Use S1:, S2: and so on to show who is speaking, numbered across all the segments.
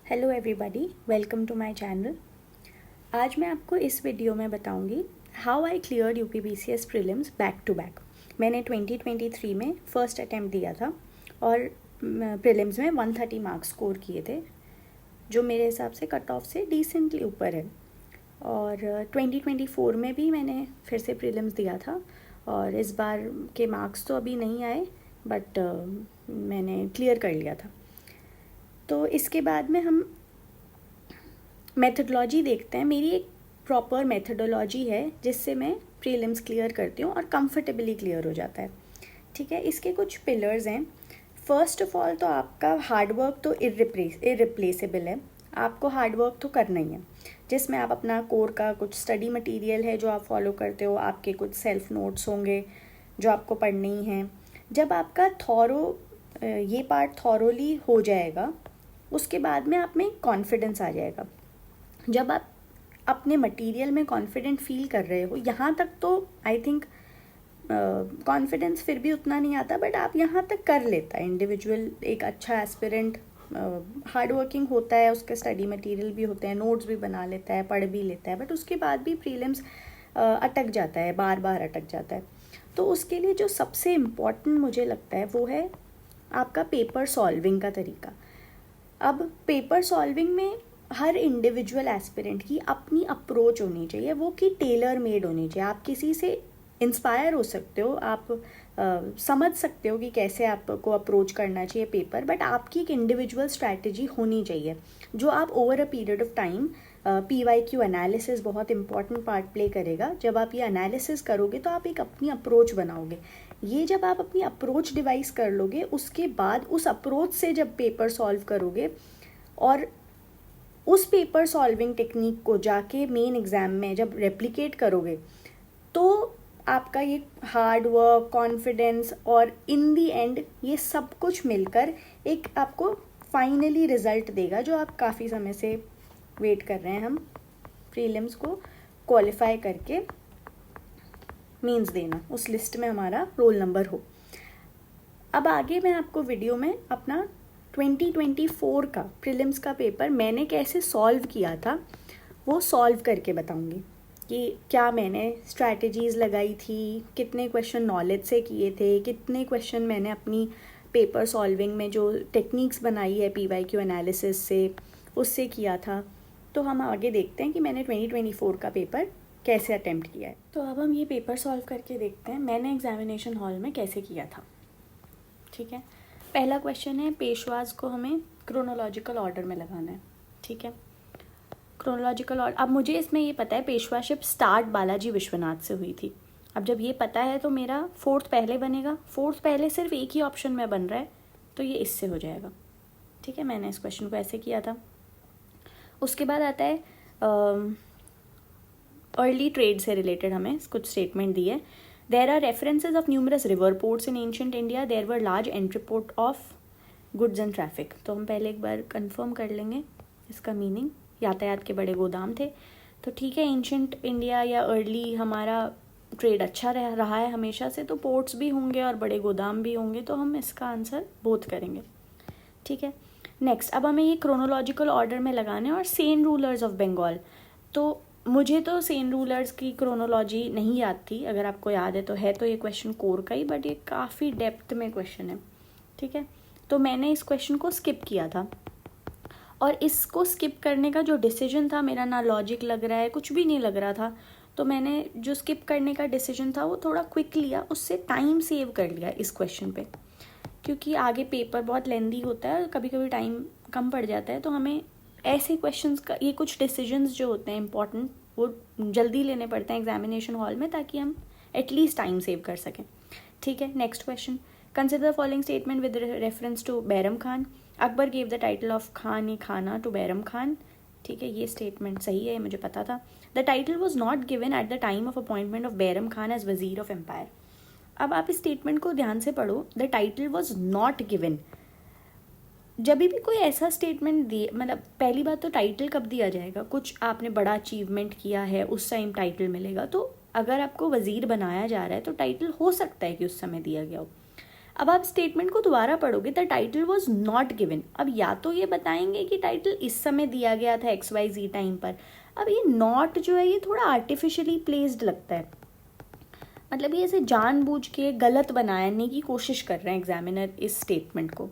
S1: Hello everybody, welcome to my channel. आज मैं आपको इस वीडियो में बताऊंगी how I clear UPPCS prelims back to back. मैंने 2023 में फ़र्स्ट अटैम्प्ट दिया था और प्रीलिम्स में 130 मार्क्स स्कोर किए थे, जो मेरे हिसाब से कट ऑफ से डिसेंटली ऊपर है। और 2024 में भी मैंने फिर से प्रीलिम्स दिया था और इस बार के मार्क्स तो अभी नहीं आए, बट मैंने क्लियर कर लिया था। तो इसके बाद में हम मेथडोलॉजी देखते हैं। मेरी एक प्रॉपर मेथडोलॉजी है जिससे मैं प्रीलिम्स क्लियर करती हूँ और कंफर्टेबली क्लियर हो जाता है। ठीक है, इसके कुछ पिलर्स हैं। फर्स्ट ऑफ ऑल तो आपका हार्डवर्क तो इरिप्लेसेबल है। आपको हार्डवर्क तो करना ही है, जिसमें आप अपना कोर का कुछ स्टडी मटेरियल है जो आप फॉलो करते हो, आपके कुछ सेल्फ नोट्स होंगे जो आपको पढ़ने ही हैं। जब आपका ये पार्ट थॉरोली हो जाएगा, उसके बाद में आप में कॉन्फिडेंस आ जाएगा। जब आप अपने मटेरियल में कॉन्फिडेंट फील कर रहे हो, यहाँ तक तो आई थिंक कॉन्फिडेंस फिर भी उतना नहीं आता, बट आप यहाँ तक कर लेता है इंडिविजुअल। एक अच्छा एस्पिरेंट हार्ड वर्किंग होता है, उसके स्टडी मटेरियल भी होते हैं, नोट्स भी बना लेता है, पढ़ भी लेता है, बट उसके बाद भी प्रीलिम्स अटक जाता है, बार बार अटक जाता है। तो उसके लिए जो सबसे इम्पॉर्टेंट मुझे लगता है वो है आपका पेपर सॉल्विंग का तरीका। अब पेपर सॉल्विंग में हर इंडिविजुअल एस्पिरेंट की अपनी अप्रोच होनी चाहिए, वो कि टेलर मेड होनी चाहिए। आप किसी से इंस्पायर हो सकते हो, आप समझ सकते हो कि कैसे आपको अप्रोच करना चाहिए पेपर, बट आपकी एक इंडिविजुअल स्ट्रैटेजी होनी चाहिए जो आप over a period of time PYQ analysis बहुत इंपॉर्टेंट पार्ट प्ले करेगा। जब आप ये एनालिसिस करोगे तो आप एक अपनी अप्रोच बनाओगे। ये जब आप अपनी अप्रोच डिवाइस कर लोगे, उसके बाद उस अप्रोच से जब पेपर सॉल्व करोगे और उस पेपर सॉल्विंग टेक्निक को जाके मेन एग्ज़ाम में जब रेप्लिकेट करोगे, तो आपका ये हार्ड वर्क, कॉन्फिडेंस और इन दी एंड ये सब कुछ मिलकर एक आपको फाइनली रिजल्ट देगा जो आप काफ़ी समय से वेट कर रहे हैं। हम प्रीलिम्स को क्वालिफाई करके मीन्स देना, उस लिस्ट में हमारा रोल नंबर हो। अब आगे मैं आपको वीडियो में अपना 2024 का प्रीलिम्स का पेपर मैंने कैसे सॉल्व किया था वो सॉल्व करके बताऊंगी कि क्या मैंने स्ट्रैटेजीज़ लगाई थी, कितने क्वेश्चन नॉलेज से किए थे, कितने क्वेश्चन मैंने अपनी पेपर सॉल्विंग में जो टेक्निक्स बनाई है PYQ एनालिसिस से, उससे किया था। तो हम आगे देखते हैं कि मैंने 2024 का पेपर कैसे अटेम्प्ट किया है। तो अब हम ये पेपर सॉल्व करके देखते हैं मैंने एग्जामिनेशन हॉल में कैसे किया था। ठीक है, पहला क्वेश्चन है, पेशवाज को हमें क्रोनोलॉजिकल ऑर्डर में लगाना है। ठीक है, क्रोनोलॉजिकल ऑर्डर। अब मुझे इसमें ये पता है पेशवाशिप स्टार्ट बालाजी विश्वनाथ से हुई थी। अब जब ये पता है तो मेरा फोर्थ पहले बनेगा। फोर्थ पहले सिर्फ एक ही ऑप्शन में बन रहा है, तो ये इससे हो जाएगा। ठीक है, मैंने इस क्वेश्चन को ऐसे किया था। उसके बाद आता है अर्ली ट्रेड से रिलेटेड हमें कुछ स्टेटमेंट दी है। There are references of numerous river ports in ancient India, there were large entry port of goods and traffic. तो हम पहले एक बार कंफर्म कर लेंगे इसका मीनिंग। यातायात के बड़े गोदाम थे, तो ठीक है, एंशिएंट इंडिया या अर्ली हमारा ट्रेड अच्छा रहा है हमेशा से, तो पोर्ट्स भी होंगे और बड़े गोदाम भी होंगे, तो हम इसका आंसर बोथ करेंगे। ठीक है, नेक्स्ट अब हमें ये क्रोनोलॉजिकल ऑर्डर में लगाने और सेन रूलर्स ऑफ बंगाल। तो मुझे तो सेन रूलर्स की क्रोनोलॉजी नहीं याद थी, अगर आपको याद है तो ये क्वेश्चन कोर का ही, बट ये काफ़ी डेप्थ में क्वेश्चन है। ठीक है, तो मैंने इस क्वेश्चन को स्किप किया था और इसको स्किप करने का जो डिसीजन था, मेरा ना लॉजिक लग रहा है, कुछ भी नहीं लग रहा था, तो मैंने जो स्किप करने का डिसीजन था वो थोड़ा क्विक लिया, उससे टाइम सेव कर लिया इस क्वेश्चन पे, क्योंकि आगे पेपर बहुत लेंदी होता है, कभी कभी टाइम कम पड़ जाता है, तो हमें ऐसे क्वेश्चंस का, ये कुछ डिसीजंस जो होते हैं इंपॉर्टेंट, वो जल्दी लेने पड़ते हैं एग्जामिनेशन हॉल में, ताकि हम एटलीस्ट टाइम सेव कर सकें। ठीक है, next question, consider the following statement with reference to Bairam Khan. Akbar gave the title of Khan e Khana to Bairam Khan. ठीक है, ये स्टेटमेंट सही है, मुझे पता था। The title was not given at the time of appointment of Bairam Khan as wazir of empire. अब आप इस स्टेटमेंट को ध्यान से पढ़ो, the title was not given. जब भी कोई ऐसा स्टेटमेंट दिए, मतलब पहली बात तो टाइटल कब दिया जाएगा, कुछ आपने बड़ा अचीवमेंट किया है उस टाइम टाइटल मिलेगा। तो अगर आपको वजीर बनाया जा रहा है तो टाइटल हो सकता है कि उस समय दिया गया हो। अब आप स्टेटमेंट को दोबारा पढ़ोगे, the title was not given. अब या तो ये बताएंगे कि टाइटल इस समय दिया गया था XYZ टाइम पर। अब ये नॉट जो है ये थोड़ा आर्टिफिशियली प्लेस्ड लगता है, मतलब ये ऐसे जानबूझ के गलत बनाने की कोशिश कर रहे हैं एग्जामिनर इस स्टेटमेंट को।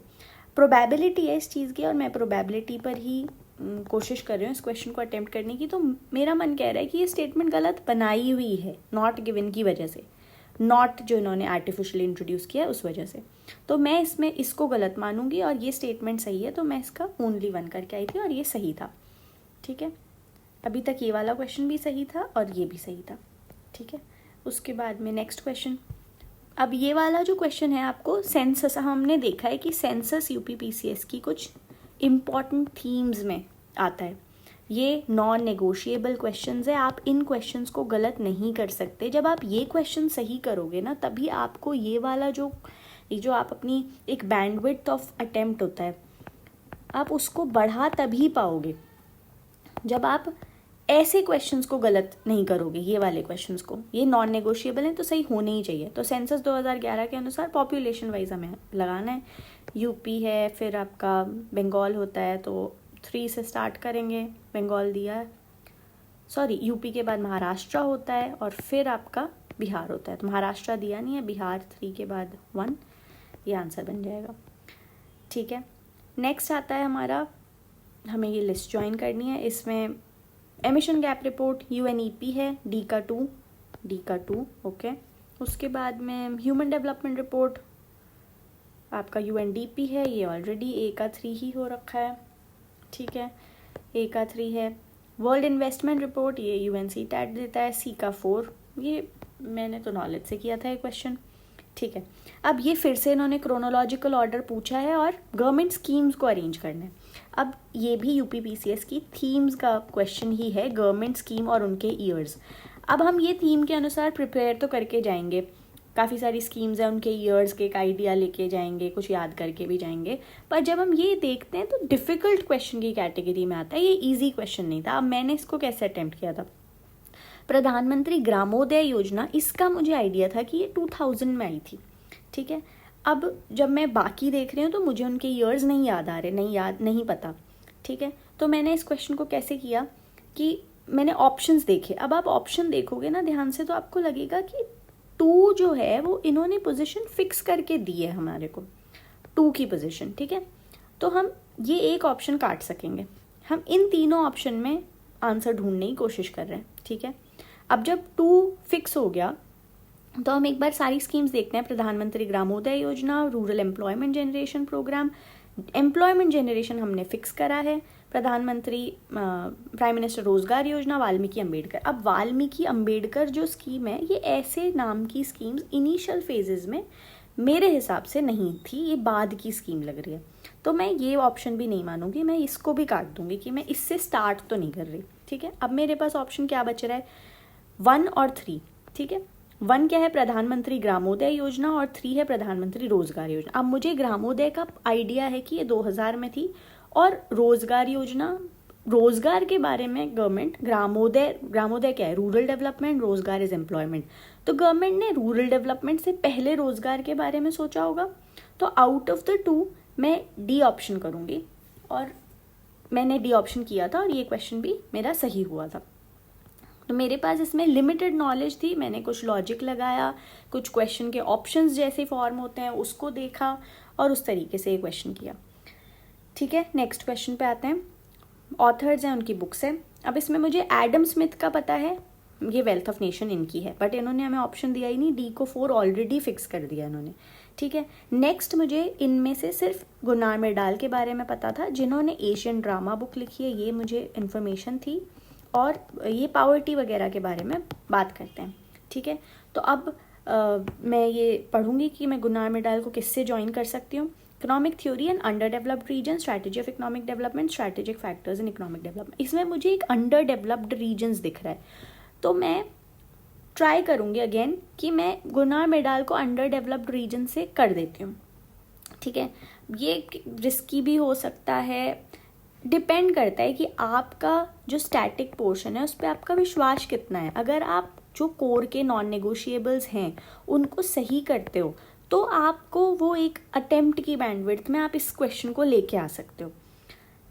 S1: प्रोबेबिलिटी है इस चीज़ की और मैं प्रोबेबिलिटी पर ही कोशिश कर रही हूँ इस क्वेश्चन को अटेम्प्ट करने की। तो मेरा मन कह रहा है कि ये स्टेटमेंट गलत बनाई हुई है नॉट गिवन की वजह से, नॉट जो इन्होंने आर्टिफिशियली इंट्रोड्यूस किया उस वजह से। तो मैं इसमें इसको गलत मानूंगी और ये स्टेटमेंट सही है, तो मैं इसका ओनली 1 करके आई थी और ये सही था। ठीक है, अभी तक ये वाला क्वेश्चन भी सही था और ये भी सही था। ठीक है, उसके बाद में नेक्स्ट क्वेश्चन। अब ये वाला जो क्वेश्चन है आपको सेंसस, हमने देखा है कि सेंसस UPPCS की कुछ इम्पॉर्टेंट थीम्स में आता है। ये नॉन नेगोशिएबल क्वेश्चंस है, आप इन क्वेश्चंस को गलत नहीं कर सकते। जब आप ये क्वेश्चन सही करोगे ना, तभी आपको ये वाला जो आप अपनी एक बैंडविड्थ ऑफ अटेम्प्ट होता है, आप उसको बढ़ा तभी पाओगे जब आप ऐसे क्वेश्चंस को गलत नहीं करोगे। ये वाले क्वेश्चंस को, ये नॉन नेगोशिएबल हैं तो सही होने ही चाहिए। तो सेंसस 2011 के अनुसार पॉपुलेशन वाइज हमें लगाना है। यूपी है, फिर आपका बंगाल होता है, तो 3 से स्टार्ट करेंगे। बंगाल दिया है, सॉरी यूपी के बाद महाराष्ट्र होता है और फिर आपका बिहार होता है। तो महाराष्ट्र दिया नहीं है, बिहार 3 के बाद 1, ये आंसर बन जाएगा। ठीक है, नेक्स्ट आता है हमारा, हमें ये लिस्ट ज्वाइन करनी है। इसमें एमिशन गैप रिपोर्ट UNEP है, D का 2 ओके। उसके बाद में ह्यूमन डेवलपमेंट रिपोर्ट आपका UNDP है, ये ऑलरेडी A का 3 ही हो रखा है। ठीक है, A का 3 है। वर्ल्ड इन्वेस्टमेंट रिपोर्ट ये UNCTAD देता है, C का 4, ये मैंने तो नॉलेज से किया था ये क्वेश्चन। ठीक है, अब ये फिर से इन्होंने क्रोनोलॉजिकल ऑर्डर पूछा है और गवर्नमेंट स्कीम्स को अरेंज करना है। अब ये भी UPPCS की थीम्स का क्वेश्चन ही है, गवर्नमेंट स्कीम और उनके ईयर्स। अब हम ये थीम के अनुसार प्रिपेयर तो करके जाएंगे, काफ़ी सारी स्कीम्स हैं, उनके ईयर्स के एक आइडिया लेके जाएंगे, कुछ याद करके भी जाएंगे। पर जब हम ये देखते हैं तो डिफ़िकल्ट क्वेश्चन की कैटेगरी में आता है, ये ईजी क्वेश्चन नहीं था। अब मैंने इसको कैसे अटेम्प्ट किया था, प्रधानमंत्री ग्रामोदय योजना, इसका मुझे आइडिया था कि ये 2000 में आई थी। ठीक है, अब जब मैं बाकी देख रही हूँ तो मुझे उनके ईयर्स नहीं याद आ रहे, नहीं पता। ठीक है, तो मैंने इस क्वेश्चन को कैसे किया कि मैंने ऑप्शंस देखे। अब आप ऑप्शन देखोगे ना ध्यान से तो आपको लगेगा कि 2 जो है वो इन्होंने पोजीशन फिक्स करके दी है हमारे को, 2 की पोजीशन। ठीक है, तो हम ये एक ऑप्शन काट सकेंगे। हम इन तीनों ऑप्शन में आंसर ढूंढने की कोशिश कर रहे हैं। ठीक है, अब जब 2 फिक्स हो गया तो हम एक बार सारी स्कीम्स देखते हैं। Pradhan Mantri Gramodaya Yojana, rural employment generation programme, employment generation हमने फिक्स करा है, प्रधानमंत्री प्राइम मिनिस्टर रोजगार योजना, वाल्मीकि अम्बेडकर। अब वाल्मीकि अम्बेडकर जो स्कीम है, ये ऐसे नाम की स्कीम्स इनिशियल फेजेस में मेरे हिसाब से नहीं थी, ये बाद की स्कीम लग रही है। तो मैं ये ऑप्शन भी नहीं मानूंगी, मैं इसको भी काट दूंगी कि मैं इससे स्टार्ट तो नहीं कर रही। ठीक है, अब मेरे पास ऑप्शन क्या बच रहा है, 1 और 3। ठीक है, 1 क्या है, प्रधानमंत्री ग्रामोदय योजना, और 3 है प्रधानमंत्री रोजगार योजना। अब मुझे ग्रामोदय का आइडिया है कि ये 2000 में थी, और रोजगार योजना, रोजगार के बारे में गवर्नमेंट, ग्रामोदय क्या है, रूरल डेवलपमेंट, रोजगार इज एम्प्लॉयमेंट। तो गवर्नमेंट ने रूरल डेवलपमेंट से पहले रोजगार के बारे में सोचा होगा। तो आउट ऑफ द 2 मैं D ऑप्शन करूंगी, और मैंने D ऑप्शन किया था और ये क्वेश्चन भी मेरा सही हुआ था। तो मेरे पास इसमें लिमिटेड नॉलेज थी, मैंने कुछ लॉजिक लगाया, कुछ क्वेश्चन के ऑप्शंस जैसे फॉर्म होते हैं उसको देखा और उस तरीके से ये क्वेश्चन किया। ठीक है, नेक्स्ट क्वेश्चन पे आते हैं। ऑथर्स हैं, उनकी बुक्स है। अब इसमें मुझे एडम स्मिथ का पता है, ये वेल्थ ऑफ नेशन इनकी है, बट इन्होंने हमें ऑप्शन दिया ही नहीं, D को 4 ऑलरेडी फिक्स कर दिया इन्होंने। ठीक है, नेक्स्ट मुझे इनमें से सिर्फ गुरनार मिर्डाल के बारे में पता था, जिन्होंने एशियन ड्रामा बुक लिखी है, ये मुझे इन्फॉर्मेशन थी, और ये पावर्टी वगैरह के बारे में बात करते हैं। ठीक है, तो अब मैं ये पढ़ूंगी कि मैं गुरनार मिर्डाल को किससे ज्वाइन कर सकती हूँ। Economic theory and under developed region, strategy of economic development, strategic factors in economic development. इसमें मुझे एक अंडर डेवलप्ड रीजन्स दिख रहा है, तो मैं ट्राई करूंगी अगेन कि मैं गुरनार मिर्डाल को अंडर डेवलप्ड रीजन से कर देती हूँ। ठीक है, ये रिस्की भी हो सकता है, डिपेंड करता है कि आपका जो स्टैटिक पोर्शन है उस पर आपका विश्वास कितना है। अगर आप जो कोर के नॉन नेगोशिएबल्स हैं उनको सही करते हो तो आपको वो एक अटेम्प्ट की बैंडविड्थ में आप इस क्वेश्चन को लेके आ सकते हो,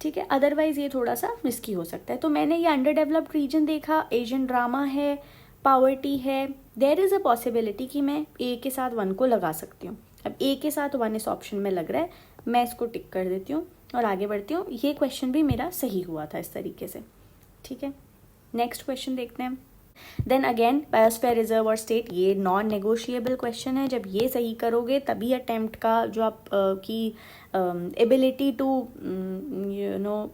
S1: ठीक है। अदरवाइज ये थोड़ा सा रिस्की हो सकता है। तो मैंने ये अंडर डेवलप्ड रीजन देखा, एशियन ड्रामा है, पावर्टी है, देयर इज़ अ पॉसिबिलिटी कि मैं ए के साथ 1 को लगा सकती हूँ। अब ए के साथ 1 इस ऑप्शन में लग रहा है, मैं इसको टिक कर देती हूँ और आगे बढ़ती हूँ। ये क्वेश्चन भी मेरा सही हुआ था इस तरीके से, ठीक है। नेक्स्ट क्वेश्चन देखते हैं। देन अगेन बायोस्फीयर रिजर्व और स्टेट, ये नॉन नेगोशिएबल क्वेश्चन है। जब ये सही करोगे तभी अटेम्प्ट का जो आप की एबिलिटी टू यू नो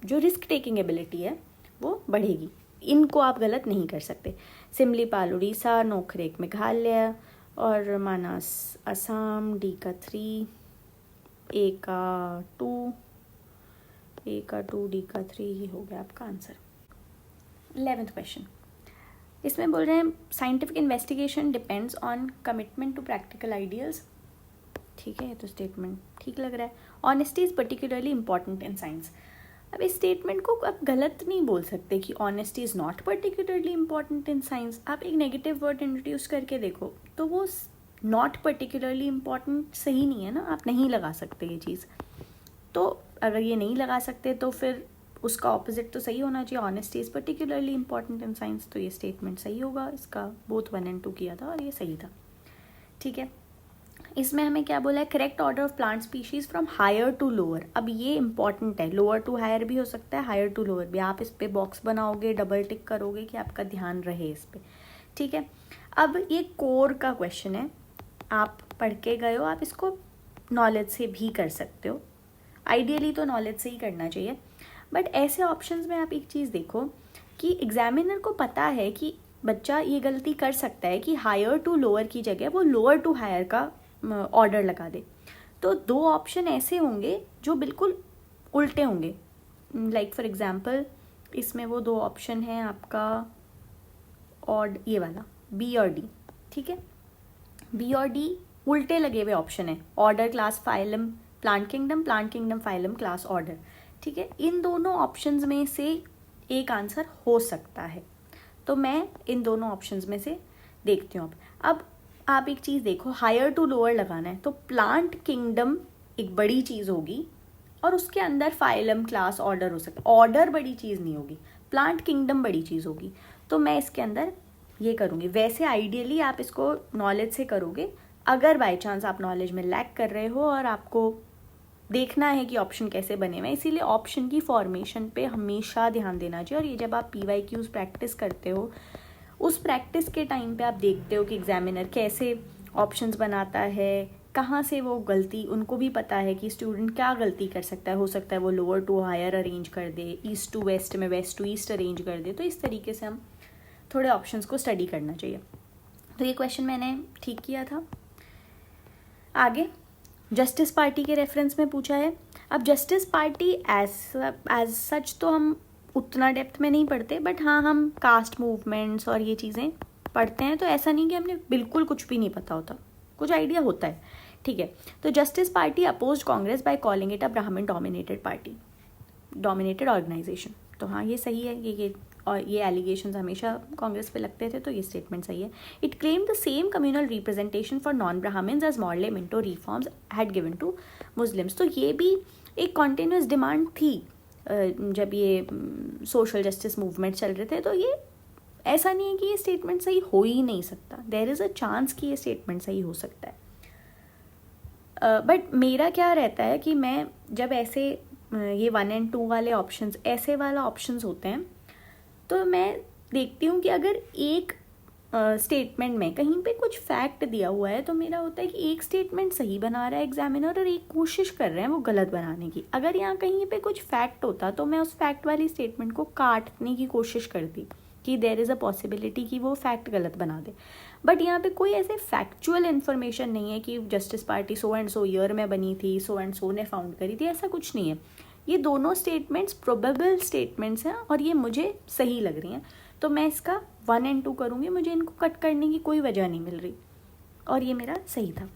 S1: जो रिस्क टेकिंग एबिलिटी है वो बढ़ेगी। इनको आप गलत नहीं कर सकते। सिमलीपाल उड़ीसा, नोकरेक मेघालय और मानस असम, डी का 3, ए का 2, डी का 3 ही हो गया आपका आंसर। 11th क्वेश्चन, इसमें बोल रहे हैं scientific investigation depends on commitment to practical ideals, ठीक है। ये तो स्टेटमेंट ठीक लग रहा है। Honesty is particularly important in science. अब इस स्टेटमेंट को आप गलत नहीं बोल सकते कि honesty is not particularly important in science. आप एक नेगेटिव वर्ड इंट्रोड्यूस करके देखो तो वो नॉट पर्टिकुलरली इंपॉर्टेंट सही नहीं है ना, आप नहीं लगा सकते ये चीज़। तो अगर ये नहीं लगा सकते तो फिर उसका ऑपोजिट तो सही होना चाहिए, honesty is particularly important in science. तो ये स्टेटमेंट सही होगा, इसका बोथ 1 और 2 किया था और ये सही था, ठीक है। इसमें हमें क्या बोला है, correct order of plant species from higher to lower. अब ये इंपॉर्टेंट है, लोअर टू हायर भी हो सकता है, हायर टू लोअर भी। आप इस पे बॉक्स बनाओगे, डबल टिक करोगे कि आपका ध्यान रहे इस पे, ठीक है। अब ये कोर का क्वेश्चन है, आप पढ़ के गए हो, आप इसको नॉलेज से भी कर सकते हो। आइडियली तो नॉलेज से ही करना चाहिए, बट ऐसे ऑप्शंस में आप एक चीज़ देखो कि एग्जामिनर को पता है कि बच्चा ये गलती कर सकता है कि हायर टू लोअर की जगह वो लोअर टू हायर का ऑर्डर लगा दे। तो 2 ऑप्शन ऐसे होंगे जो बिल्कुल उल्टे होंगे। लाइक फॉर एग्जांपल इसमें वो 2 ऑप्शन हैं आपका ऑड, ये वाला बी और डी, ठीक है। बी और डी उल्टे लगे हुए ऑप्शन है, order class phylum plant kingdom phylum class order, ठीक है। इन दोनों ऑप्शंस में से एक आंसर हो सकता है, तो मैं इन दोनों ऑप्शंस में से देखती हूँ। अब आप एक चीज़ देखो, हायर टू लोअर लगाना है तो प्लांट किंगडम एक बड़ी चीज़ होगी और उसके अंदर फाइलम क्लास ऑर्डर हो सकता है। ऑर्डर बड़ी चीज़ नहीं होगी, प्लांट किंगडम बड़ी चीज़ होगी, तो मैं इसके अंदर ये करूँगी। वैसे आइडियली आप इसको नॉलेज से करोगे, अगर बाई चांस आप नॉलेज में लैक कर रहे हो और आपको देखना है कि ऑप्शन कैसे बने हुए, इसीलिए ऑप्शन की फॉर्मेशन पे हमेशा ध्यान देना चाहिए। और ये जब आप PYQs प्रैक्टिस करते हो, उस प्रैक्टिस के टाइम पे आप देखते हो कि एग्जामिनर कैसे ऑप्शंस बनाता है, कहाँ से वो गलती, उनको भी पता है कि स्टूडेंट क्या गलती कर सकता है। हो सकता है वो लोअर टू हायर अरेंज कर दे, ईस्ट टू वेस्ट में वेस्ट टू ईस्ट अरेंज कर दे। तो इस तरीके से हम थोड़े ऑप्शंस को स्टडी करना चाहिए। तो ये क्वेश्चन मैंने ठीक किया था। आगे जस्टिस पार्टी के रेफरेंस में पूछा है। अब जस्टिस पार्टी एज सच तो हम उतना डेप्थ में नहीं पढ़ते, बट हाँ हम कास्ट मूवमेंट्स और ये चीज़ें पढ़ते हैं, तो ऐसा नहीं कि हमने बिल्कुल कुछ भी नहीं पता होता, कुछ आइडिया होता है, ठीक है। तो justice party opposed Congress by calling it a ब्राह्मण डोमिनेटेड ऑर्गेनाइजेशन। तो हाँ ये सही है, ये एलिगेशंस हमेशा कांग्रेस पे लगते थे, तो ये स्टेटमेंट सही है। It claim the same communal representation for non Brahmans as Morley Minto reforms had given to Muslims. तो ये भी एक कॉन्टिन्यूस डिमांड थी जब ये सोशल जस्टिस मूवमेंट चल रहे थे। तो ये ऐसा नहीं है कि ये स्टेटमेंट सही हो ही नहीं सकता, देयर इज़ अ चांस कि ये स्टेटमेंट सही हो सकता है। बट मेरा क्या रहता है कि मैं जब ऐसे ये 1 और 2 वाले ऑप्शंस, ऐसे वाला ऑप्शंस होते हैं, तो मैं देखती हूँ कि अगर एक स्टेटमेंट में कहीं पे कुछ फैक्ट दिया हुआ है, तो मेरा होता है कि एक स्टेटमेंट सही बना रहा है एग्जामिनर और एक कोशिश कर रहे हैं वो गलत बनाने की। अगर यहाँ कहीं पे कुछ फैक्ट होता तो मैं उस फैक्ट वाली स्टेटमेंट को काटने की कोशिश करती कि देयर इज़ अ पॉसिबिलिटी कि वो फैक्ट गलत बना दे। बट यहाँ पे कोई ऐसे फैक्चुअल इन्फॉर्मेशन नहीं है कि justice party so and so year में बनी थी, सो एंड सो ने फाउंड करी थी, ऐसा कुछ नहीं है। ये दोनों स्टेटमेंट्स प्रोबेबल स्टेटमेंट्स हैं और ये मुझे सही लग रही हैं, तो मैं इसका 1 और 2 करूँगी। मुझे इनको कट करने की कोई वजह नहीं मिल रही और ये मेरा सही था,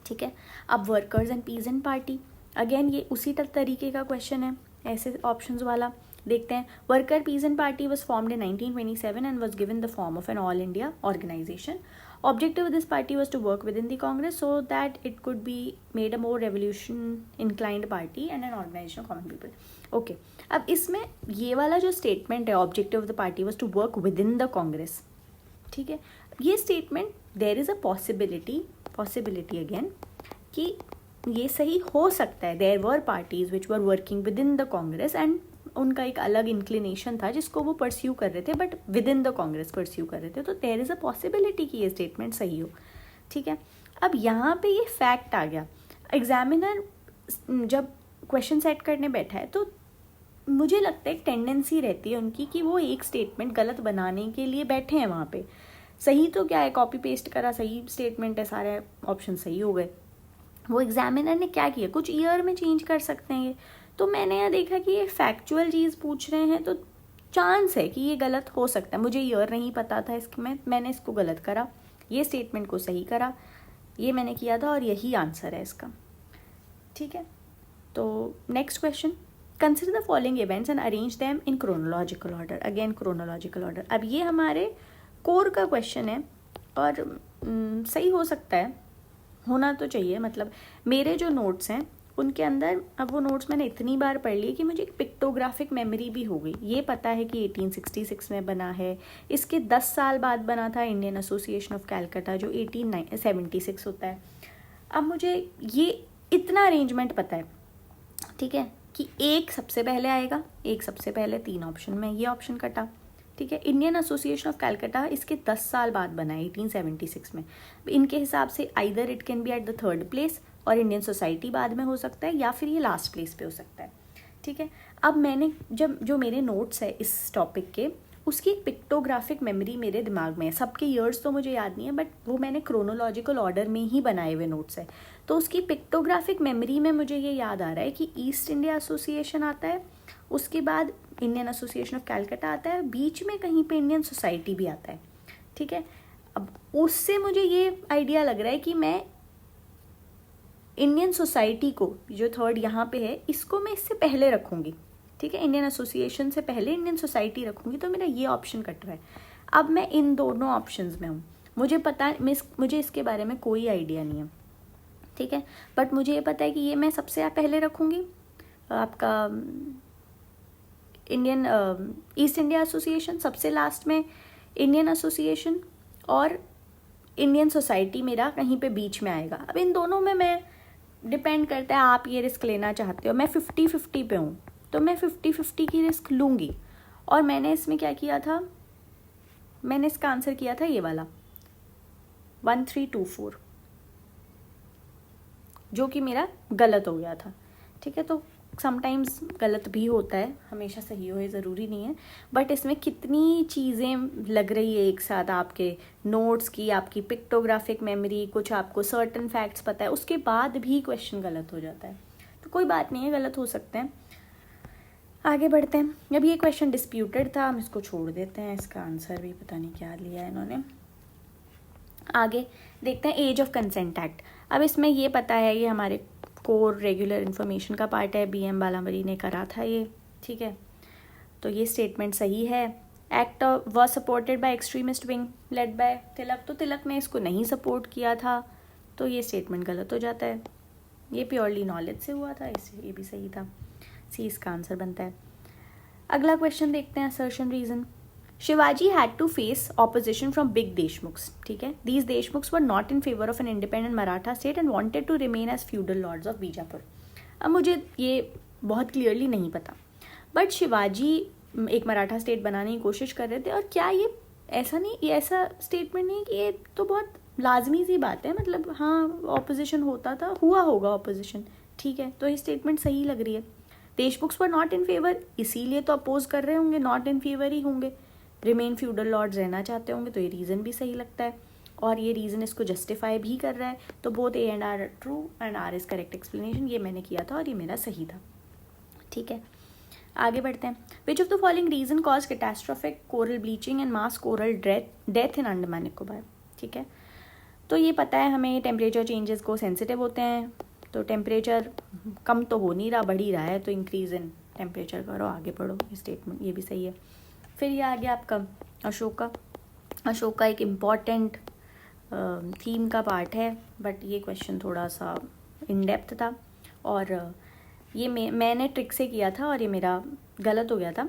S1: ठीक है। अब workers and peasant party, again ये उसी तरीके का क्वेश्चन है, ऐसे ऑप्शंस वाला। देखते हैं। Worker peasant party was formed in 1927 and was given the form of an all India organisation. Objective of this party was to work within the Congress so that it could be made a more revolution inclined party and an organization of common people. Okay, अब इसमें ये वाला जो statement है, objective of the party was to work with in the Congress, ठीक है, ये statement there is a possibility again कि ये सही हो सकता है. There were parties which were working with in the Congress and उनका एक अलग इंक्लिनेशन था जिसको वो परस्यू कर रहे थे, but with in the Congress pursue कर रहे थे. तो देयर इज़ अ पॉसिबिलिटी कि ये स्टेटमेंट सही हो, ठीक है. अब यहाँ पे ये फैक्ट आ गया. एग्जामिनर जब क्वेश्चन सेट करने बैठा है तो मुझे लगता है एक टेंडेंसी रहती है उनकी कि वो एक स्टेटमेंट गलत बनाने के लिए बैठे हैं वहाँ पे. सही तो क्या है, कॉपी पेस्ट करा, सही स्टेटमेंट है, सारे ऑप्शन सही हो गए. वो एग्जामिनर ने क्या किया, कुछ ईयर में चेंज कर सकते हैं ये. तो मैंने यहाँ देखा कि ये फैक्चुअल चीज़ पूछ रहे हैं तो चांस है कि ये गलत हो सकता है. मुझे ईयर नहीं पता था इसके में, मैंने इसको गलत करा, ये स्टेटमेंट को सही करा, ये मैंने किया था और यही आंसर है इसका, ठीक है. तो next question, consider the following events and arrange them in chronological order. Again chronological order. अब ये हमारे कोर का क्वेश्चन है और सही हो सकता है, होना तो चाहिए. मतलब मेरे जो नोट्स हैं उनके अंदर, अब वो नोट्स मैंने इतनी बार पढ़ लिए कि मुझे एक पिक्टोग्राफिक मेमोरी भी हो गई. ये पता है कि 1866 में बना है, इसके 10 साल बाद बना था इंडियन एसोसिएशन ऑफ कैलकाटा जो 1876 होता है. अब मुझे ये इतना अरेंजमेंट पता है, ठीक है, कि एक सबसे पहले आएगा, एक सबसे पहले 3 ऑप्शन में ये ऑप्शन कटा, ठीक है. इंडियन एसोसिएशन ऑफ कैलकाटा इसके 10 साल बाद बना है 1876 में. इनके हिसाब से either it can be at the 3rd place और इंडियन सोसाइटी बाद में हो सकता है, या फिर ये लास्ट प्लेस पे हो सकता है, ठीक है. अब मैंने जो मेरे नोट्स है इस टॉपिक के, उसकी एक पिक्टोग्राफिक मेमोरी मेरे दिमाग में है. सबके ईयर्स तो मुझे याद नहीं है, बट वो मैंने क्रोनोलॉजिकल ऑर्डर में ही बनाए हुए नोट्स है. तो उसकी पिक्टोग्राफिक मेमोरी में मुझे ये याद आ रहा है कि ईस्ट इंडिया एसोसिएशन आता है, उसके बाद इंडियन एसोसिएशन ऑफ कैलकाटा आता है, बीच में कहीं पे इंडियन सोसाइटी भी आता है, ठीक है. अब उससे मुझे ये आइडिया लग रहा है कि मैं इंडियन सोसाइटी को, जो 3rd यहाँ पे है, इसको मैं इससे पहले रखूँगी, ठीक है. इंडियन एसोसिएशन से पहले इंडियन सोसाइटी रखूँगी, तो मेरा ये ऑप्शन कट रहा है. अब मैं इन दोनों ऑप्शंस में हूँ. मुझे इसके बारे में कोई आइडिया नहीं है, ठीक है, बट मुझे ये पता है कि ये मैं सबसे पहले रखूँगी आपका इंडियन ईस्ट इंडिया एसोसिएशन, सबसे लास्ट में इंडियन एसोसिएशन, और इंडियन सोसाइटी मेरा कहीं पे बीच में आएगा. अब इन दोनों में मैं, डिपेंड करता है आप ये रिस्क लेना चाहते हो. मैं 50-50 पे हूँ, तो मैं 50-50 की रिस्क लूँगी. और मैंने इसमें क्या किया था, मैंने इसका आंसर किया था ये वाला 1324, जो कि मेरा गलत हो गया था, ठीक है. तो समटाइम्स गलत भी होता है, हमेशा सही हो, ज़रूरी नहीं है. बट इसमें कितनी चीज़ें लग रही है एक साथ, आपके नोट्स की, आपकी पिक्टोग्राफिक मेमोरी, कुछ आपको सर्टन फैक्ट्स पता है, उसके बाद भी क्वेश्चन गलत हो जाता है. तो कोई बात नहीं है, गलत हो सकते हैं. आगे बढ़ते हैं. अब ये क्वेश्चन डिस्प्यूटेड था, हम इसको छोड़ देते हैं. इसका आंसर भी पता नहीं क्या लिया है इन्होंने. आगे देखते हैं एज ऑफ कंसेंट एक्ट. अब इसमें ये पता है, ये हमारे कोर रेगुलर इन्फॉर्मेशन का पार्ट है, BM बालामरी ने करा था ये, ठीक है. तो ये स्टेटमेंट सही है. Act was supported by extremist wing led by Tilak. तो तिलक ने इसको नहीं सपोर्ट किया था, तो ये स्टेटमेंट गलत हो जाता है. ये प्योरली नॉलेज से हुआ था, इसलिए ये भी सही था. सी इसका आंसर बनता है. अगला क्वेश्चन देखते हैं, assertion reason. Shivaji had to face opposition from big Deshmukhs, ठीक है. These Deshmukhs were not in favour of an independent Maratha state and wanted to remain as feudal lords of Bijapur. अब मुझे ये बहुत क्लियरली नहीं पता, बट शिवाजी एक मराठा स्टेट बनाने की कोशिश कर रहे थे. और क्या ये ऐसा नहीं, ये ऐसा स्टेटमेंट नहीं कि ये तो बहुत लाजमी सी बात है, मतलब हाँ ऑपोजिशन होता था, हुआ होगा ऑपोजिशन, ठीक है. तो ये स्टेटमेंट सही लग रही है. देशमुख्स वर नॉट इन फेवर, इसीलिए तो अपोज कर रहे होंगे, नॉट इन फेवर ही होंगे, रिमेन फ्यूडल लॉर्ड्स रहना चाहते होंगे. तो ये रीज़न भी सही लगता है, और ये रीज़न इसको जस्टिफाई भी कर रहा है. तो both A and R true and R is correct explanation. ये मैंने किया था और ये मेरा सही था, ठीक है. आगे बढ़ते हैं. Which of the following reason cause catastrophic coral bleaching and mass coral death in Andaman Nicobar, ठीक है. तो ये पता है हमें, टेम्परेचर चेंजेस को सेंसिटिव होते हैं. तो टेम्परेचर कम तो हो नहीं रहा, बढ़ ही रहा है, तो इंक्रीज इन टेम्परेचर करो, आगे बढ़ो. ये स्टेटमेंट ये भी सही है. फिर ये आ गया आपका अशोका. अशोका एक इम्पॉर्टेंट थीम का पार्ट है, बट ये क्वेश्चन थोड़ा सा इन डेप्थ था और ये मैंने ट्रिक से किया था और ये मेरा गलत हो गया था।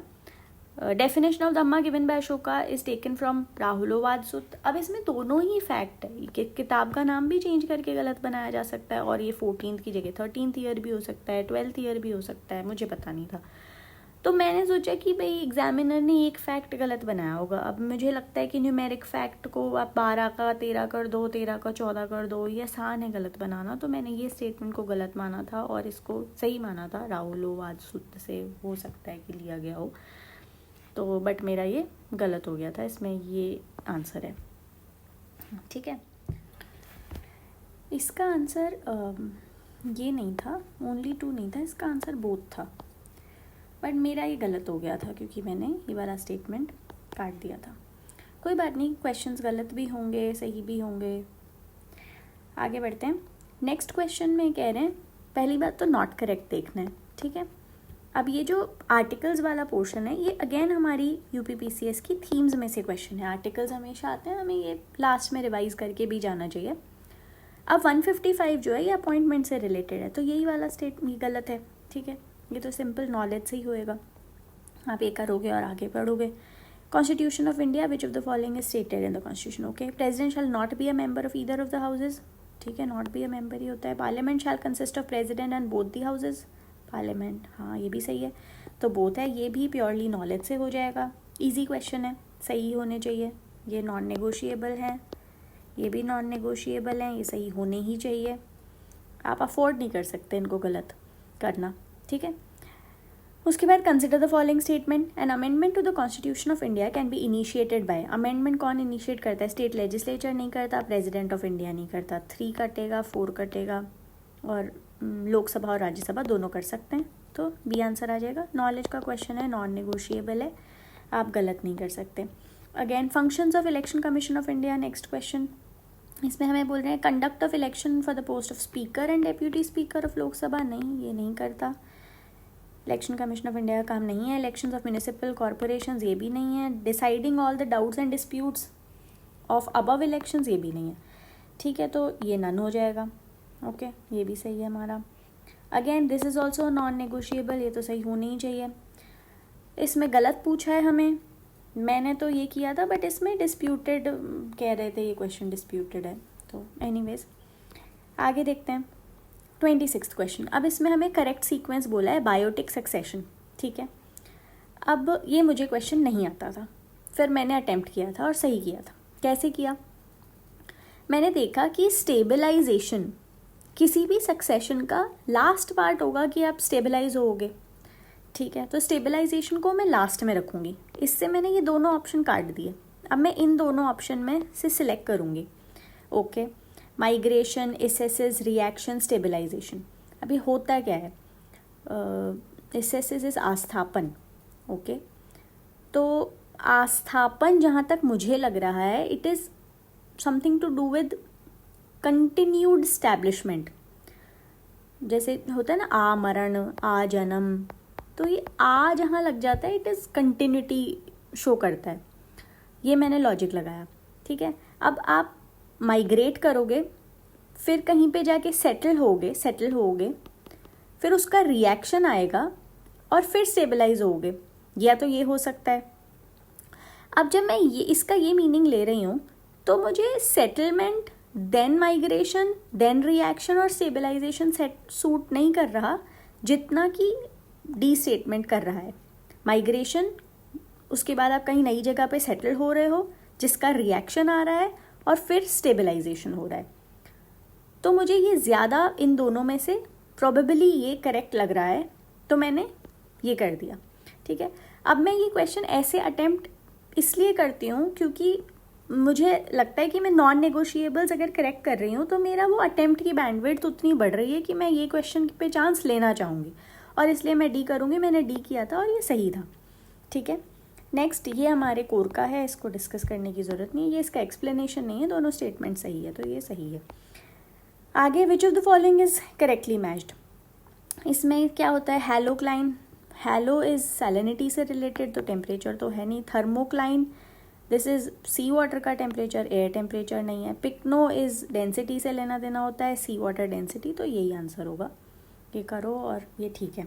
S1: Definition of Dhamma given by Ashoka is taken from Rahulovada Sutra. अब इसमें दोनों ही फैक्ट है कि किताब का नाम भी चेंज करके गलत बनाया जा सकता है और ये 14th की जगह 13th ईयर भी हो सकता है, 12th ईयर भी हो सकता है, मुझे पता नहीं था। तो मैंने सोचा कि भाई एग्जामिनर ने एक फैक्ट गलत बनाया होगा। अब मुझे लगता है कि न्यूमेरिक फैक्ट को आप 12 का 13 कर दो, 13 का 14 कर दो, ये आसान है गलत बनाना। तो मैंने ये स्टेटमेंट को गलत माना था और इसको सही माना था, राहुलोवाद सूत्र से हो सकता है कि लिया गया हो। तो बट मेरा ये गलत हो गया था, इसमें ये आंसर है। ठीक है, इसका आंसर ये नहीं था, ओनली 2 नहीं था, इसका आंसर बोथ था। बट मेरा ये गलत हो गया था क्योंकि मैंने ये वाला स्टेटमेंट काट दिया था। कोई बात नहीं, क्वेश्चंस गलत भी होंगे, सही भी होंगे। आगे बढ़ते हैं। नेक्स्ट क्वेश्चन में कह रहे हैं, पहली बात तो नॉट करेक्ट देखना है। ठीक है, अब ये जो आर्टिकल्स वाला पोर्शन है, ये अगेन हमारी यूपीपीसीएस की थीम्स में से क्वेश्चन है। आर्टिकल्स हमेशा आते हैं, हमें ये लास्ट में रिवाइज करके भी जाना चाहिए। अब 155 जो है ये अपॉइंटमेंट से रिलेटेड है, तो यही वाला ये गलत है। ठीक है, ये तो सिंपल नॉलेज से ही होएगा, आप ये करोगे और आगे पढ़ोगे। Constitution of India, which of the following is stated in the constitution. Okay, president shall not be a member of either of the houses. ठीक है, नॉट बी अ मेंबर ही होता है। Parliament shell consist of president and both the houses. Parliament, हाँ ये भी सही है, तो बोथ है, ये भी प्योरली नॉलेज से हो जाएगा। इजी क्वेश्चन है, सही होने चाहिए। ये नॉन नेगोशिएबल है, ये भी नॉन नेगोशिएबल है, ये सही होने ही चाहिए। आप अफोर्ड नहीं कर सकते इनको गलत करना। ठीक है, उसके बाद consider the following statement. An amendment to the constitution of India can be initiated by. Amendment कौन इनिशिएट करता है? स्टेट लेजिस्लेचर नहीं करता, प्रेसिडेंट ऑफ इंडिया नहीं करता। 3 कटेगा, 4 कटेगा, और लोकसभा और राज्यसभा दोनों कर सकते हैं, तो बी आंसर आ जाएगा। नॉलेज का क्वेश्चन है, नॉन नेगोशिएबल है, आप गलत नहीं कर सकते। Again, functions of election commission of India, next question. इसमें हमें बोल रहे हैं conduct of election for the post of speaker and deputy speaker of Lok Sabha. नहीं, ये नहीं करता। इलेक्शन कमीशन ऑफ इंडिया का काम नहीं है। इलेक्शंस ऑफ म्यूनिसिपल कॉर्पोरेशंस, ये भी नहीं है। Deciding all the doubts and disputes of above elections, ये भी नहीं है। ठीक है, तो ये नन हो जाएगा। ओके, ये भी सही है हमारा। Again, this is also non negotiable, ये तो सही होना ही चाहिए। इसमें गलत पूछा है हमें, मैंने तो ये किया था, बट इसमें डिस्प्यूटेड कह रहे थे, ये क्वेश्चन डिस्प्यूटेड है। तो एनीवेज आगे देखते हैं। 26th question. अब इसमें हमें करेक्ट सीक्वेंस बोला है, बायोटिक सक्सेशन। ठीक है, अब ये मुझे क्वेश्चन नहीं आता था, फिर मैंने अटेम्प्ट किया था और सही किया था। कैसे किया? मैंने देखा कि स्टेबलाइजेशन किसी भी सक्सेशन का लास्ट पार्ट होगा कि आप स्टेबलाइज होगे। ठीक है, तो स्टेबलाइजेशन को मैं लास्ट में रखूँगी, इससे मैंने ये दोनों ऑप्शन काट दिए। अब मैं इन दोनों ऑप्शन में से सिलेक्ट करूँगी। Okay, migration, ecesis, reaction, stabilization. अभी होता क्या है, एसेसिस इज आस्थापन। ओके, तो आस्थापन जहाँ तक मुझे लग रहा है, it is something to do with continued establishment. जैसे होता है ना, आ मरण, आ जन्म, तो ये आ जहाँ लग जाता है, इट इज़ कंटिन्यूटी शो करता है। ये मैंने लॉजिक लगाया। ठीक है, अब आप माइग्रेट करोगे, फिर कहीं पे जाके सेटल होगे, फिर उसका रिएक्शन आएगा और फिर स्टेबलाइज होगे, या तो ये हो सकता है। अब जब मैं इसका ये मीनिंग ले रही हूँ, तो मुझे settlement, then migration, then reaction और स्टेबलाइजेशन सूट नहीं कर रहा, जितना कि डी स्टेटमेंट कर रहा है। माइग्रेशन, उसके बाद आप कहीं नई जगह पे सेटल हो रहे हो, जिसका रिएक्शन आ रहा है, और फिर स्टेबलाइजेशन हो रहा है। तो मुझे ये ज़्यादा इन दोनों में से प्रोबेबली ये करेक्ट लग रहा है, तो मैंने ये कर दिया। ठीक है, अब मैं ये क्वेश्चन ऐसे अटेम्प्ट इसलिए करती हूँ क्योंकि मुझे लगता है कि मैं नॉन नेगोशिएबल्स अगर करेक्ट कर रही हूँ, तो मेरा वो अटेम्प्ट की बैंडविड्थ उतनी बढ़ रही है कि मैं ये क्वेश्चन पे चांस लेना चाहूँगी, और इसलिए मैं डी करूँगी। मैंने डी किया था और ये सही था। ठीक है, नेक्स्ट, ये हमारे कोर का है, इसको डिस्कस करने की ज़रूरत नहीं है, ये इसका एक्सप्लेनेशन नहीं है, दोनों स्टेटमेंट सही है, तो ये सही है। आगे, which of the following is correctly matched. इसमें क्या होता है, हैलोक्लाइन, हैलो इज सैलिनिटी से रिलेटेड, तो टेम्परेचर तो है नहीं। Thermocline, this is sea water का टेम्परेचर, एयर टेम्परेचर नहीं है। पिकनो इज़ डेंसिटी से लेना देना होता है, सी वाटर डेंसिटी, तो यही आंसर होगा। ये करो और ये ठीक है।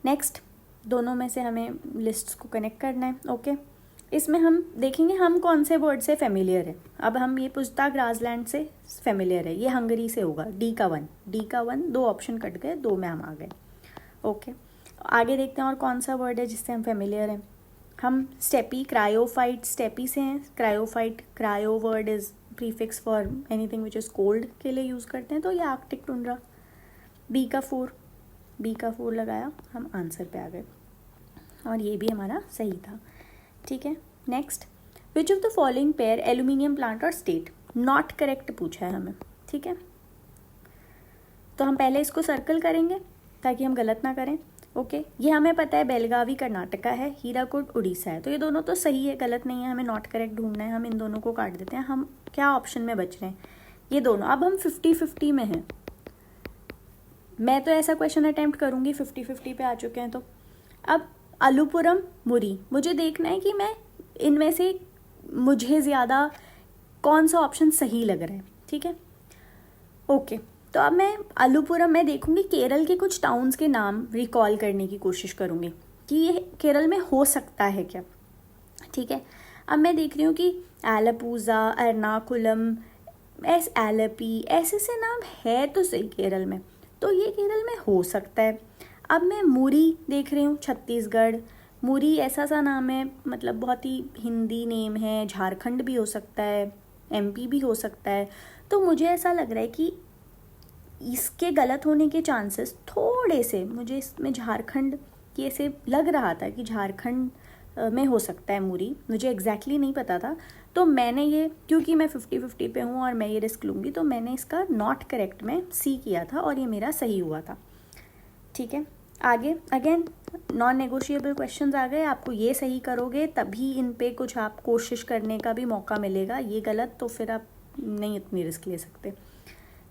S1: नेक्स्ट, दोनों में से हमें लिस्ट्स को कनेक्ट करना है। ओके, इसमें हम देखेंगे हम कौन से वर्ड से फेमिलियर है। अब हम ये पूछता ग्रासलैंड से फेमिलियर है, ये हंगरी से होगा। डी का वन, 2 ऑप्शन कट गए, 2 में हम आ गए। ओके, आगे देखते हैं और कौन सा वर्ड है जिससे हम फेमिलियर हैं। हम स्टेपी, क्रायोफाइट स्टेपी से हैं। Cryophyte, cryo word is prefix for anything which is cold के लिए यूज़ करते हैं, तो ये आर्कटिक टुंड्रा। बी का 4 लगाया, हम आंसर पे आ गए और ये भी हमारा सही था। ठीक है, next, which of the following pair aluminium plant और स्टेट, नॉट करेक्ट पूछा है हमें। ठीक है, तो हम पहले इसको सर्कल करेंगे ताकि हम गलत ना करें। ओके, ये हमें पता है बेलगावी कर्नाटका है, हीराकुड उड़ीसा है, तो ये दोनों तो सही है, गलत नहीं है। हमें नॉट करेक्ट ढूंढना है, हम इन दोनों को काट देते हैं। हम क्या ऑप्शन में बच रहे हैं, ये दोनों। अब हम 50-50 में हैं। मैं तो ऐसा क्वेश्चन अटेम्प्ट करूंगी, 50-50 पे आ चुके हैं। तो अब अलुपुरम, मुरी, मुझे देखना है कि मैं इनमें से मुझे ज़्यादा कौन सा ऑप्शन सही लग रहा है। ठीक है, ओके, तो अब मैं अलुपुरम में देखूंगी, केरल के कुछ टाउन्स के नाम रिकॉल करने की कोशिश करूंगी कि ये केरल में हो सकता है क्या। ठीक है, अब मैं देख रही हूँ कि एलापूजा, एर्नाकुलम, एलपी, ऐसे से नाम है तो सही केरल में, तो ये केरल में हो सकता है। अब मैं मुरी देख रही हूँ, छत्तीसगढ़। मुरी ऐसा सा नाम है, मतलब बहुत ही हिंदी नेम है, झारखंड भी हो सकता है, एमपी भी हो सकता है। तो मुझे ऐसा लग रहा है कि इसके गलत होने के चांसेस थोड़े से, मुझे इसमें झारखंड की ऐसे लग रहा था कि झारखंड में हो सकता है मुरी, मुझे एग्जैक्टली नहीं पता था। तो मैंने ये, क्योंकि मैं 50-50 पे हूँ और मैं ये रिस्क लूँगी, तो मैंने इसका नॉट करेक्ट में सी किया था और ये मेरा सही हुआ था। ठीक है, आगे अगेन नॉन नेगोशिएबल क्वेश्चंस आ गए। आपको ये सही करोगे तभी इन पे कुछ आप कोशिश करने का भी मौका मिलेगा, ये गलत तो फिर आप नहीं इतनी रिस्क ले सकते।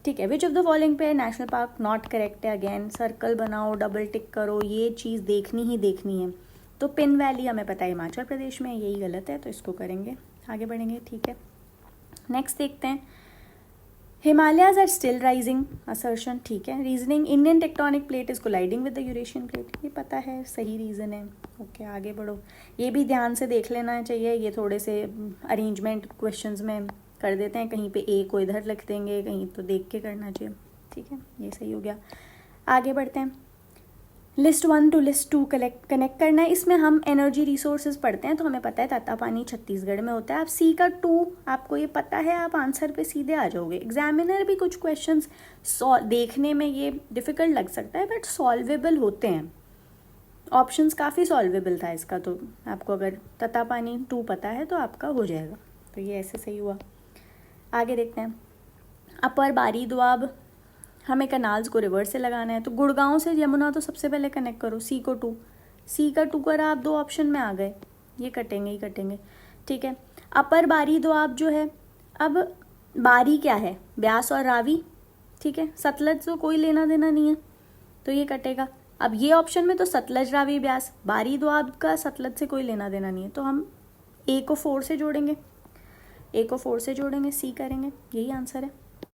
S1: ठीक है, विच ऑफ द फॉलोइंग पे नेशनल पार्क नॉट करेक्ट है। अगेन सर्कल बनाओ, डबल टिक करो, ये चीज़ देखनी ही देखनी है। तो पिन वैली हमें पता है हिमाचल प्रदेश में, यही गलत है, तो इसको करेंगे, आगे बढ़ेंगे। ठीक है, नेक्स्ट देखते हैं, Himalayas are still rising, assertion. ठीक है, reasoning, Indian tectonic plate is colliding with the Eurasian plate, ये पता है, सही रीज़न है। ओके, आगे बढ़ो, ये भी ध्यान से देख लेना चाहिए, ये थोड़े से अरेंजमेंट क्वेश्चंस में कर देते हैं, कहीं पे ए को इधर लिख देंगे, कहीं तो देख के करना चाहिए। ठीक है, ये सही हो गया। आगे बढ़ते हैं, लिस्ट 1 टू लिस्ट 2 कनेक्ट करना है। इसमें हम एनर्जी रिसोर्सेज पढ़ते हैं, तो हमें पता है तत्तापानी छत्तीसगढ़ में होता है। आप सी का 2 आपको ये पता है, आप आंसर पे सीधे आ जाओगे। एग्जामिनर भी कुछ क्वेश्चंस देखने में ये डिफिकल्ट लग सकता है, बट सॉल्वेबल होते हैं। ऑप्शंस काफ़ी सॉल्वेबल था इसका, तो आपको अगर तत्तापानी 2 पता है तो आपका हो जाएगा, तो ये ऐसे सही हुआ। आगे देखते हैं, अपर बारी दोआब, हमें कनाल्स को रिवर्स से लगाना है, तो गुड़गांव से यमुना तो सबसे पहले कनेक्ट करो। सी का 2 करा, आप 2 ऑप्शन में आ गए, ये कटेंगे ही कटेंगे। ठीक है, अपर बारी दोआब जो है, अब बारी क्या है, ब्यास और रावी। ठीक है, सतलज तो कोई लेना देना नहीं है, तो ये कटेगा। अब ये ऑप्शन में तो सतलज, रावी, ब्यास, बारी दोआब का सतलज से कोई लेना देना नहीं है, तो हम ए को 4 से जोड़ेंगे, सी करेंगे, यही आंसर है।